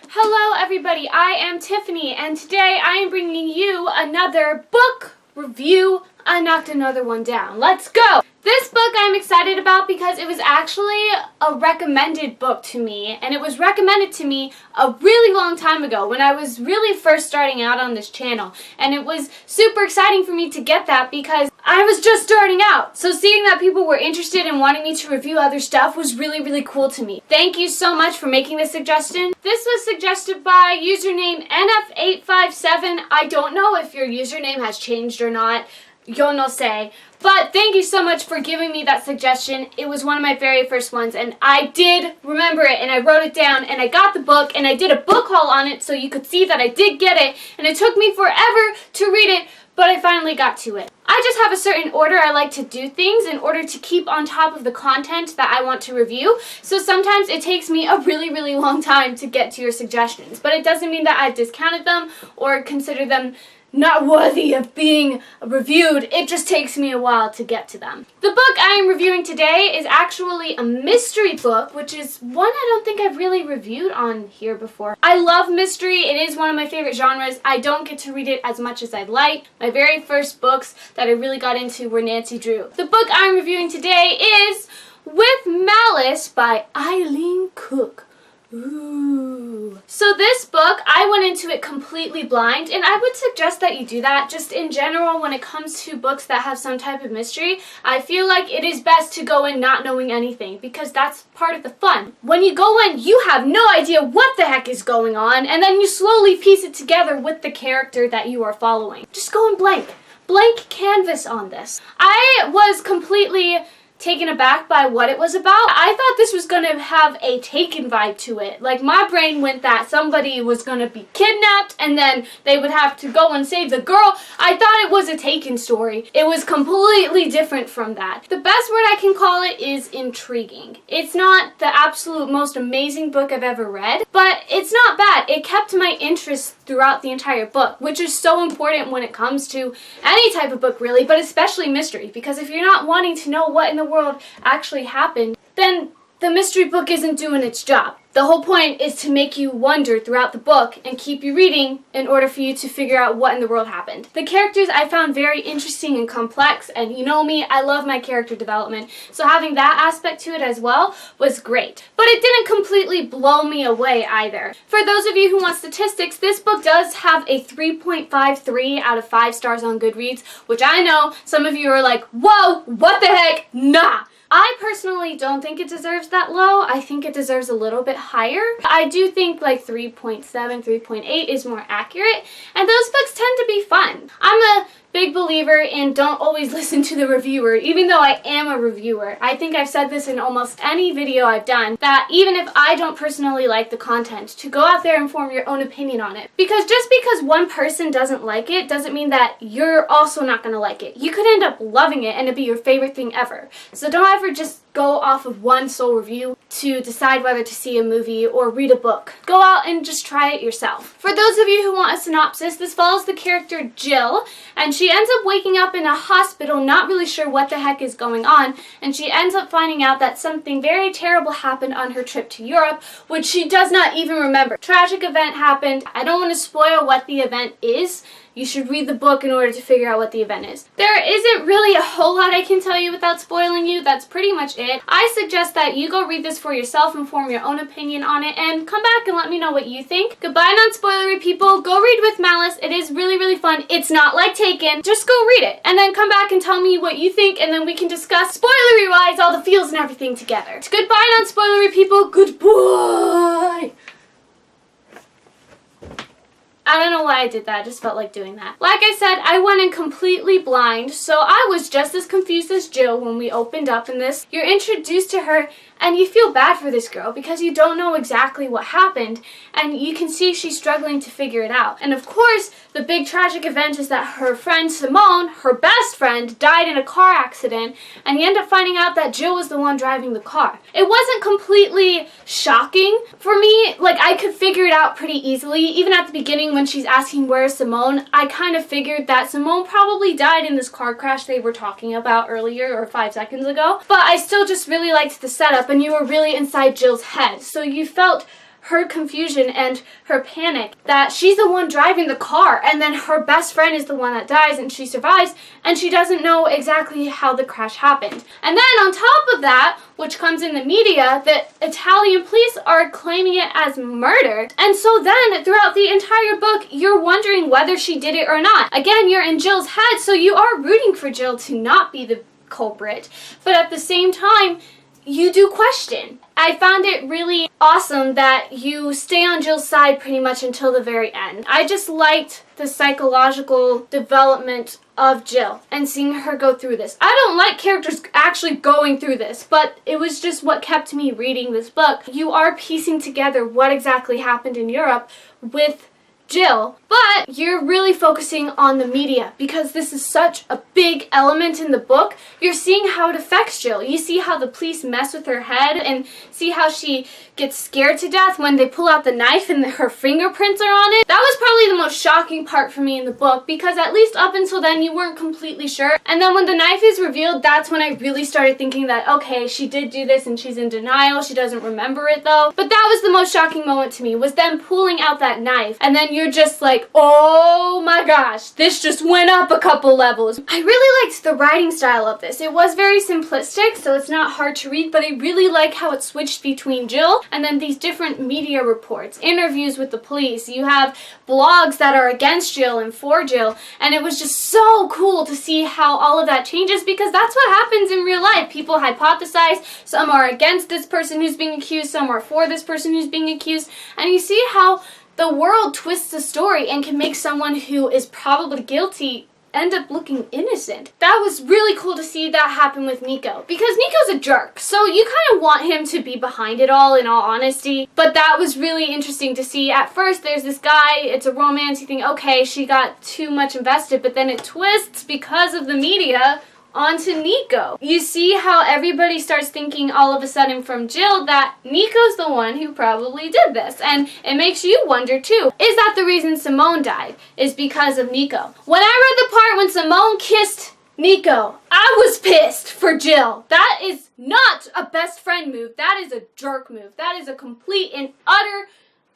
Hello everybody, I am Tiffany and today I am bringing you another book review. I knocked another one down. Let's go! This book I'm excited about because it was actually a recommended book to me, and it was recommended to me a really long time ago when I was really first starting out on this channel, and it was super exciting for me to get that because I was just starting out. So seeing that people were interested in wanting me to review other stuff was really cool to me. Thank you so much for making this suggestion. This was suggested by username NF857. I don't know if your username has changed or not. Yo no sé. But thank you so much for giving me that suggestion. It was one of my very first ones, and I did remember it, and I wrote it down, and I got the book, and I did a book haul on it so you could see that I did get it, and it took me forever to read it, but I finally got to it. I just have a certain order I like to do things in order to keep on top of the content that I want to review, so sometimes it takes me a really long time to get to your suggestions, but it doesn't mean that I discounted them or consider them not worthy of being reviewed. It just takes me a while to get to them. The book I am reviewing today is actually a mystery book, which is one I don't think I've really reviewed on here before. I love mystery. It is one of my favorite genres. I don't get to read it as much as I'd like. My very first books that I really got into were Nancy Drew. The book I'm reviewing today is With Malice by Eileen Cook. Ooh. So this book, I went into it completely blind, and I would suggest that you do that. Just in general, when it comes to books that have some type of mystery, I feel like it is best to go in not knowing anything, because that's part of the fun. When you go in, you have no idea what the heck is going on, and then you slowly piece it together with the character that you are following. Just go in blank canvas on this. I was completely taken aback by what it was about. I thought this was going to have a Taken vibe to it. Like, my brain went that somebody was going to be kidnapped and then they would have to go and save the girl. I thought it was a Taken story. It was completely different from that. The best word I can call it is intriguing. It's not the absolute most amazing book I've ever read, but it's not bad. It kept my interest throughout the entire book, which is so important when it comes to any type of book really, but especially mystery, because if you're not wanting to know what in the world actually happened, then the mystery book isn't doing its job. The whole point is to make you wonder throughout the book and keep you reading in order for you to figure out what in the world happened. The characters I found very interesting and complex, and you know me, I love my character development, so having that aspect to it as well was great. But it didn't completely blow me away either. For those of you who want statistics, this book does have a 3.53 out of 5 stars on Goodreads, which I know some of you are like, whoa, what the heck? Nah! I personally don't think it deserves that low. I think it deserves a little bit higher. I do think like 3.7, 3.8 is more accurate, and those books tend to be fun. I'm a big believer in don't always listen to the reviewer, even though I am a reviewer. I think I've said this in almost any video I've done, that even if I don't personally like the content, to go out there and form your own opinion on it. Because just because one person doesn't like it doesn't mean that you're also not going to like it. You could end up loving it and it'd be your favorite thing ever. So don't ever just go off of one sole review to decide whether to see a movie or read a book. Go out and just try it yourself. For those of you who want a synopsis, this follows the character Jill, and she ends up waking up in a hospital not really sure what the heck is going on, and she ends up finding out that something very terrible happened on her trip to Europe, which she does not even remember. Tragic event happened. I don't want to spoil what the event is. You should read the book in order to figure out what the event is. There isn't really a whole lot I can tell you without spoiling you. That's pretty much it. I suggest that you go read this for yourself and form your own opinion on it, and come back and let me know what you think. Goodbye, non-spoilery people. Go read With Malice. It is really fun. It's not like Taken. Just go read it, and then come back and tell me what you think, and then we can discuss spoilery-wise all the feels and everything together. Goodbye, non-spoilery people. Goodbye. I don't know why I did that, I just felt like doing that. Like I said, I went in completely blind, so I was just as confused as Jill when we opened up in this. You're introduced to her, and you feel bad for this girl because you don't know exactly what happened, and you can see she's struggling to figure it out. And of course, the big tragic event is that her friend Simone, her best friend, died in a car accident, and you end up finding out that Jill was the one driving the car. It wasn't completely shocking for me. Like, I could figure it out pretty easily. Even at the beginning when she's asking where's Simone, I kind of figured that Simone probably died in this car crash they were talking about earlier or 5 seconds ago. But I still just really liked the setup, and you were really inside Jill's head, so you felt her confusion and her panic that she's the one driving the car, and then her best friend is the one that dies and she survives, and she doesn't know exactly how the crash happened. And then on top of that, which comes in the media, the Italian police are claiming it as murder. And so then throughout the entire book, you're wondering whether she did it or not. Again, you're in Jill's head, so you are rooting for Jill to not be the culprit. But at the same time, you do question. I found it really awesome that you stay on Jill's side pretty much until the very end. I just liked the psychological development of Jill and seeing her go through this. I don't like characters actually going through this, but it was just what kept me reading this book. You are piecing together what exactly happened in Europe with Jill, but you're really focusing on the media because this is such a big element in the book. You're seeing how it affects Jill. You see how the police mess with her head and see how she gets scared to death when they pull out the knife and her fingerprints are on it. That was probably the most shocking part for me in the book because at least up until then you weren't completely sure. And then when the knife is revealed, that's when I really started thinking that, okay, she did do this and she's in denial. She doesn't remember it though. But that was the most shocking moment to me, was them pulling out that knife, and then you're just like, oh my gosh, this just went up a couple levels. I really liked the writing style of this. It was very simplistic, so it's not hard to read, but I really like how it switched between Jill and then these different media reports, interviews with the police. You have blogs that are against Jill and for Jill, and it was just so cool to see how all of that changes because that's what happens in real life. People hypothesize, some are against this person who's being accused, some are for this person who's being accused, and you see how the world twists the story and can make someone who is probably guilty end up looking innocent. That was really cool to see that happen with Nico, because Nico's a jerk, so you kind of want him to be behind it all, in all honesty. But that was really interesting to see. At first there's this guy, it's a romance, you think, okay, she got too much invested, but then it twists because of the media onto Nico. You see how everybody starts thinking all of a sudden from Jill that Nico's the one who probably did this, and it makes you wonder too, is that the reason Simone died? Is because of Nico? When I read the part when Simone kissed Nico, I was pissed for Jill. That is not a best friend move. That is a jerk move. That is a complete and utter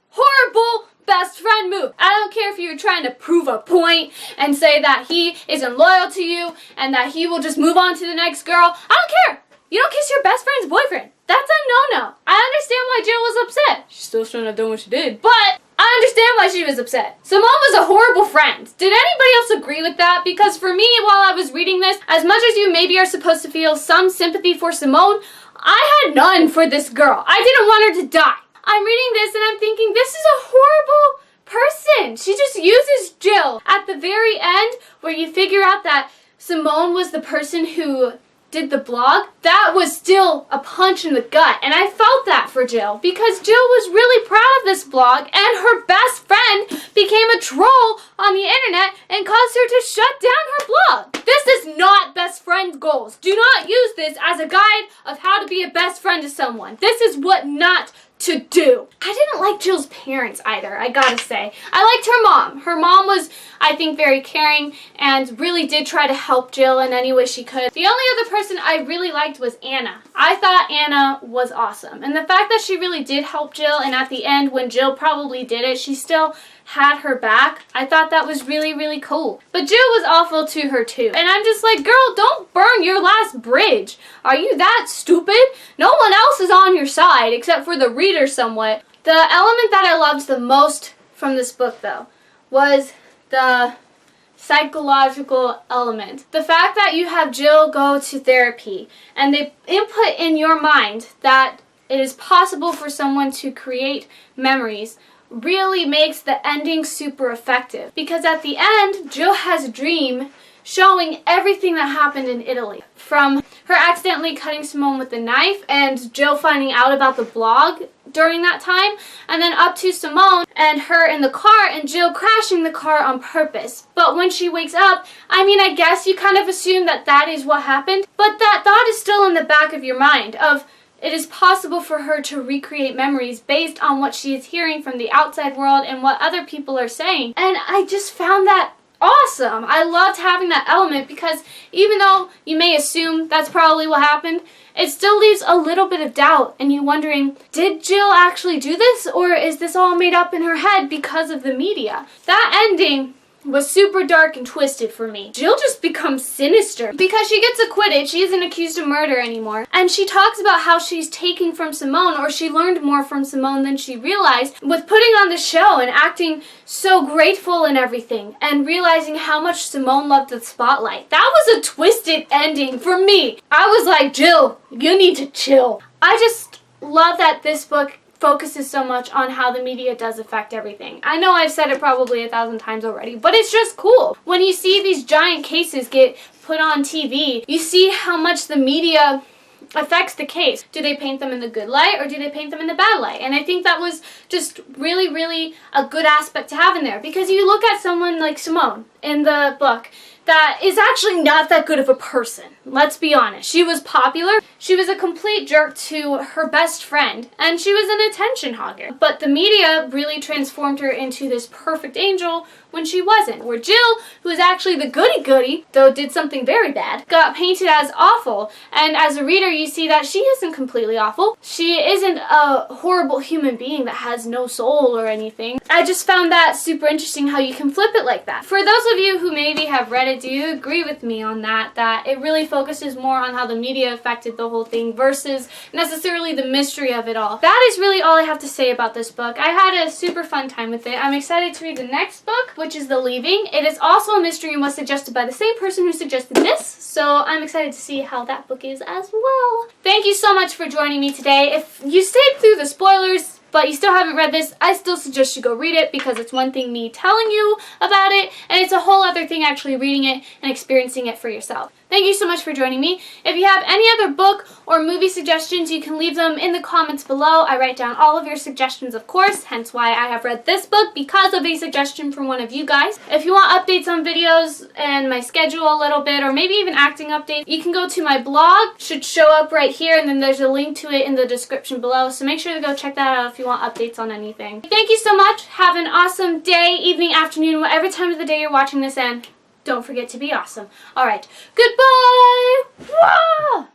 horrible best friend move. I don't care if you're trying to prove a point and say that he isn't loyal to you and that he will just move on to the next girl. I don't care. You don't kiss your best friend's boyfriend. That's a no-no. I understand why Jill was upset. She still shouldn't have done what she did, but I understand why she was upset. Simone was a horrible friend. Did anybody else agree with that? Because for me, while I was reading this, as much as you maybe are supposed to feel some sympathy for Simone, I had none for this girl. I didn't want her to die. I'm reading this and I'm thinking, this is a horrible person. She just uses Jill. At the very end, where you figure out that Simone was the person who did the blog, that was still a punch in the gut. And I felt that for Jill, because Jill was really proud of this blog, and her best friend became a troll on the internet and caused her to shut down her blog. This is not best friend goals. Do not use this as a guide of how to be a best friend to someone. This is what not to do. I didn't like Jill's parents either, I gotta say. I liked her mom. Her mom was, I think, very caring and really did try to help Jill in any way she could. The only other person I really liked was Anna. I thought Anna was awesome. And the fact that she really did help Jill, and at the end when Jill probably did it, she still had her back. I thought that was really, really cool. But Jill was awful to her too. And I'm just like, girl, don't burn your last bridge. Are you that stupid? No one else is on your side except for the reader somewhat. The element that I loved the most from this book though was the psychological element. The fact that you have Jill go to therapy and they input in your mind that it is possible for someone to create memories really makes the ending super effective. Because at the end, Jill has a dream showing everything that happened in Italy. From her accidentally cutting Simone with the knife and Jill finding out about the blog during that time, and then up to Simone and her in the car and Jill crashing the car on purpose. But when she wakes up, I mean, I guess you kind of assume that that is what happened, but that thought is still in the back of your mind of it is possible for her to recreate memories based on what she is hearing from the outside world and what other people are saying. And I just found that awesome. I loved having that element because even though you may assume that's probably what happened, it still leaves a little bit of doubt and you wondering, did Jill actually do this or is this all made up in her head because of the media? That ending was super dark and twisted for me. Jill just becomes sinister because she gets acquitted. She isn't accused of murder anymore. And she talks about how she's taking from Simone, or she learned more from Simone than she realized with putting on the show and acting so grateful and everything and realizing how much Simone loved the spotlight. That was a twisted ending for me. I was like, Jill, you need to chill. I just love that this book focuses so much on how the media does affect everything. I know I've said it probably 1,000 times already, but it's just cool. When you see these giant cases get put on TV, you see how much the media affects the case. Do they paint them in the good light or do they paint them in the bad light? And I think that was just really, really a good aspect to have in there, because you look at someone like Simone in the book that is actually not that good of a person. Let's be honest. She was popular. She was a complete jerk to her best friend, and she was an attention hogger. But the media really transformed her into this perfect angel when she wasn't. Where Jill, who is actually the goody-goody, though did something very bad, got painted as awful. And as a reader, you see that she isn't completely awful. She isn't a horrible human being that has no soul or anything. I just found that super interesting how you can flip it like that. For those of you who maybe have read it, do you agree with me on that? That it really focuses more on how the media affected the whole thing versus necessarily the mystery of it all. That is really all I have to say about this book. I had a super fun time with it. I'm excited to read the next book, which is The Leaving. It is also a mystery and was suggested by the same person who suggested this, so I'm excited to see how that book is as well. Thank you so much for joining me today. If you stayed through the spoilers, but you still haven't read this, I still suggest you go read it, because it's one thing me telling you about it, and it's a whole other thing actually reading it and experiencing it for yourself. Thank you so much for joining me. If you have any other book or movie suggestions, you can leave them in the comments below. I write down all of your suggestions, of course, hence why I have read this book, because of a suggestion from one of you guys. If you want updates on videos and my schedule a little bit, or maybe even acting updates, you can go to my blog. Should show up right here, and then there's a link to it in the description below, so make sure to go check that out if you want updates on anything. Thank you so much. Have an awesome day, evening, afternoon, whatever time of the day you're watching this, and don't forget to be awesome. Alright, goodbye! Wah!